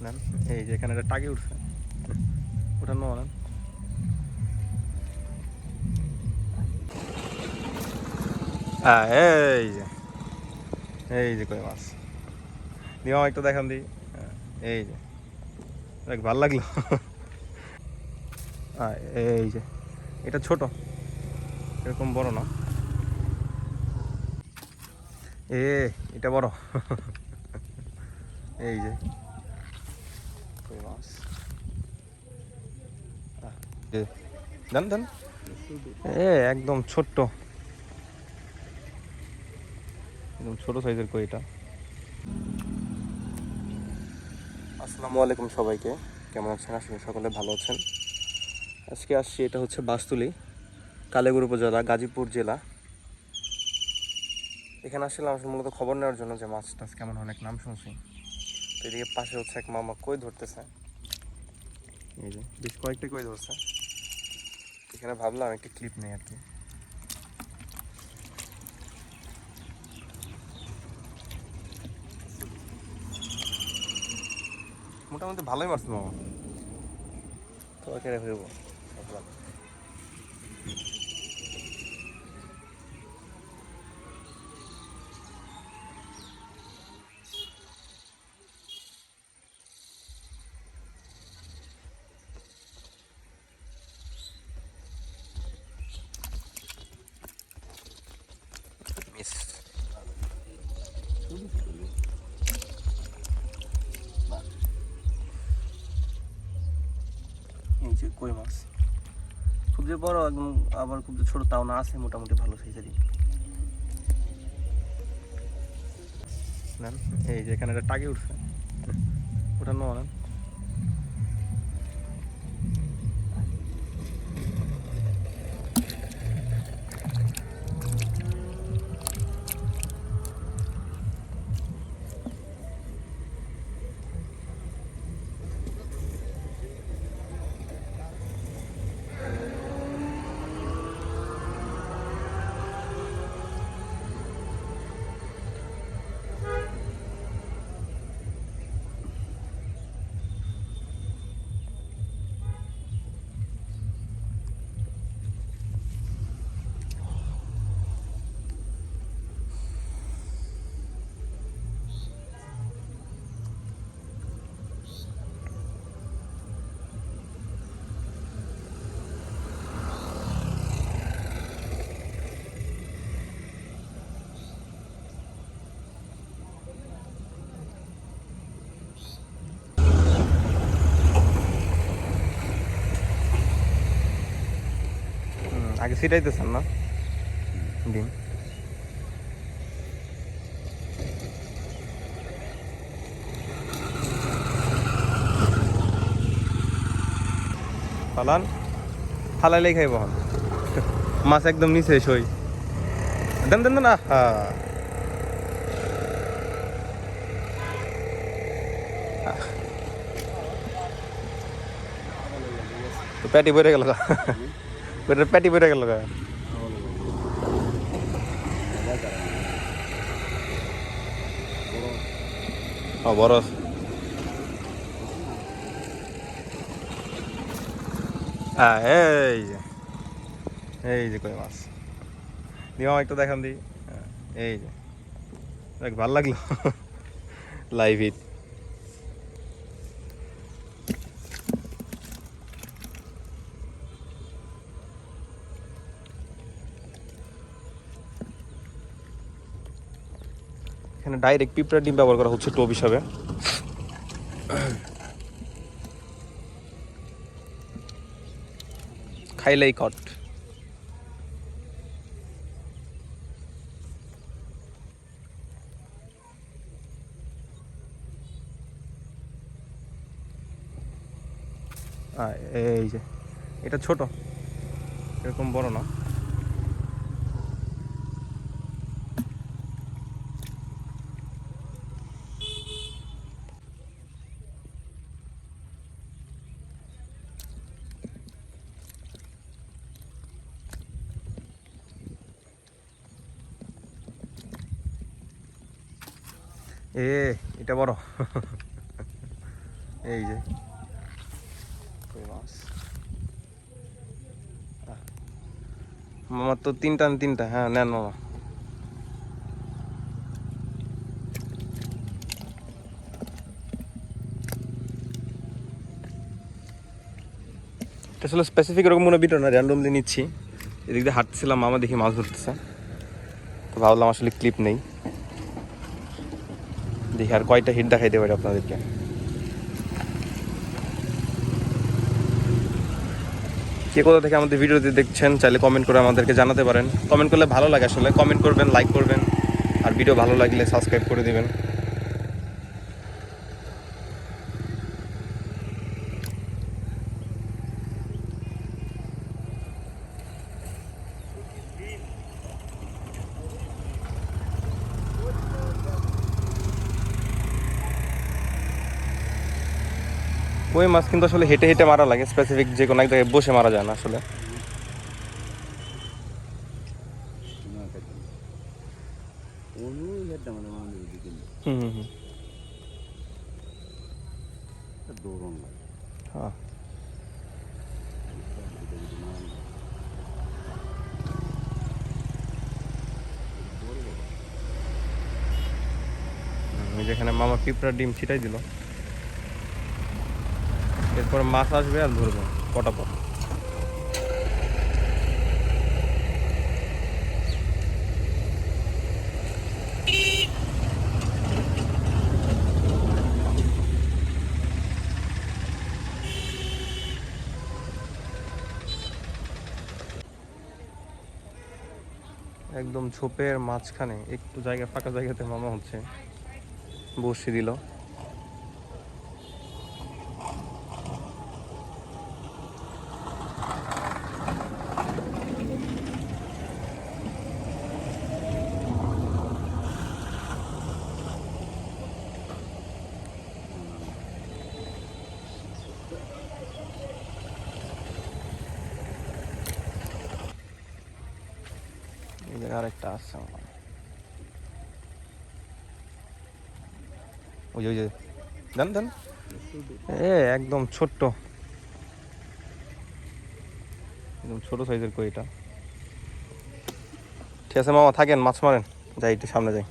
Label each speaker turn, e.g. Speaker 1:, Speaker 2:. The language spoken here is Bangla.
Speaker 1: নেন, এই যে এখানে একটা টাকি উঠছে, ওঠানো নেন। এই যে কই মাছ দিও একটু দেখান দিই। এই যে দেখ ভাল লাগলো। এই যে এটা ছোট, এরকম বড় না। এটা বড়। এই যে কই মাছ, দেন দেন। একদম ছোট্ট, একদম ছোট সাইজের কই এটা। আসসালামু আলাইকুম সবাইকে, কেমন আছেন? আসলে সকলে ভালো আছেন। আজকে আসছি, এটা হচ্ছে বাসতুলি, কালেগুর উপজেলা, গাজীপুর জেলা। এখানে আসলে আসলে মূলত খবর নেওয়ার জন্য যে মাছ টাছ কেমন, অনেক নাম শুনছি। তো এদিকে পাশে হচ্ছে এক মামা কই ধরতেছে, এই যে বেশ কয়েকটা কই ধরছে। এখানে ভাবলাম একটা ক্লিপ নেই আর কি। মোটামুটি ভালোই মারছে মামা, তোমাকে রেখে দেবো ভাবলাম। মিস এই যে কই মাছ, খুব যে বড় একদম আবার খুব যে ছোট তাও না, আছে মোটামুটি ভালো সাইজেরই। নেন, এই যে এখানে একটা টাকি উঠছে, ওঠানো নেন। আগে ছিটাইতেছেন না ডিম? ফালান, ফালাইলেই খাইব। মাছ একদম নিচে সই, দেন দেন না। তো প্যাটি বেড়ে গেল, প্যাটি বেড়ে গেল। ও বড় আছে। এই যে কই মাছ দিও একটু দেখান দিই। এই যে দেখ ভাল লাগলো। Live hit. এখানে ডাইরেক্ট পিঁপড়ার ডিম ব্যবহার করা হচ্ছে টোপ হিসাবে। খাইলেই কট। এই যে এটা ছোট, এরকম বড় না। এটা বড়। এই যে কই মাছ। মামা তো তিনটা, হ্যাঁ নেন মামা। আসলে স্পেসিফিক এরকম কোনো ভিডিও না, র্যান্ডমলি নিচ্ছি। এদিক দিয়ে হাঁটছিলাম, মামা দেখি মাছ ধরতেছে, তো ভাবলাম আসলে ক্লিপ নেই, দেখি আর কয়টা হিট দেখাইতে পারি আপনাদেরকে। কে কোথা থেকে আমাদের ভিডিওতে দেখছেন চাইলে কমেন্ট করে আমাদেরকে জানাতে পারেন। কমেন্ট করলে ভালো লাগে, আসলে কমেন্ট করবেন, লাইক করবেন, আর ভিডিও ভালো লাগলে সাবস্ক্রাইব করে দেবেন। কই মাছ কিন্তু আসলে হেঁটে হেঁটে মারা লাগে, স্পেসিফিক যে কোনো এক জায়গায় বসে মারা যায় না আসলে। হুম হুম হুম, হ্যাঁ যেখানে মামা পিঁপড়ার ডিম ছিটাই দিল, এরপর মাছ আসবে আর ধরবো কটা পর। একদম ঝোপের মাঝখানে একটু জায়গা, ফাঁকা জায়গাতে মামা হচ্ছে বসে দিল। এই জায়গায় আরেকটা আছে আমার। ওই যে দেন দেন, একদম ছোট্ট, একদম ছোট সাইজের কইটা। ঠিক আছে মামা, থাকেন, মাছ মারেন, যাই একটু সামনে যাই।